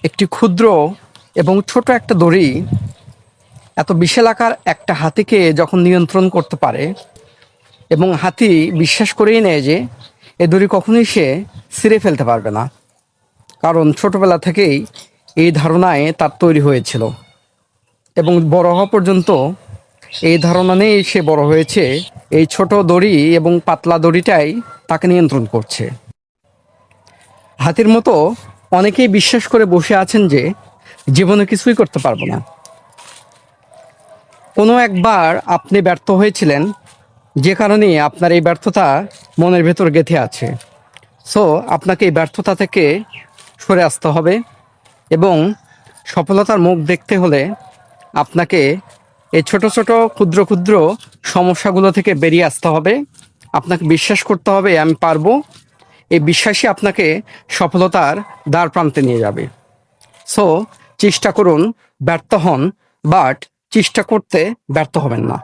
একটি ক্ষুদ্র এবং ছোট একটা দড়ি এত বিশাল আকার একটা হাতিকে যখন নিয়ন্ত্রণ করতে পারে এবং হাতি বিশ্বাস করেই নেয় যে এ দড়ি কখনোই সে ছিঁড়ে ফেলতে পারবে না, কারণ ছোটবেলা থেকেই এই ধারণায় তার তৈরি হয়েছিল এবং বড় হওয়া পর্যন্ত এই ধারণা নিয়েই সে বড় হয়েছে। এই ছোট দড়ি এবং পাতলা দড়িটাই তাকে নিয়ন্ত্রণ করছে। হাতির মতো অনেকেই বিশ্বাস করে বসে আছেন যে জীবনে কিছুই করতে পারবো না। কোনো একবার আপনি ব্যর্থ হয়েছিলেন, যে কারণে আপনার এই ব্যর্থতা মনের ভেতর গেঁথে আছে। সো আপনাকে এই ব্যর্থতা থেকে সরে আসতে হবে এবং সফলতার মুখ দেখতে হলে আপনাকে এই ছোট ছোট ক্ষুদ্র ক্ষুদ্র সমস্যাগুলো থেকে বেরিয়ে আসতে হবে। আপনাকে বিশ্বাস করতে হবে আমি পারবো। এই বিশ্বাসই আপনাকে সফলতার দ্বার প্রান্তে নিয়ে যাবে। সো চেষ্টা করুন, ব্যর্থ হন, বাট চেষ্টা করতে ব্যর্থ হবেন না।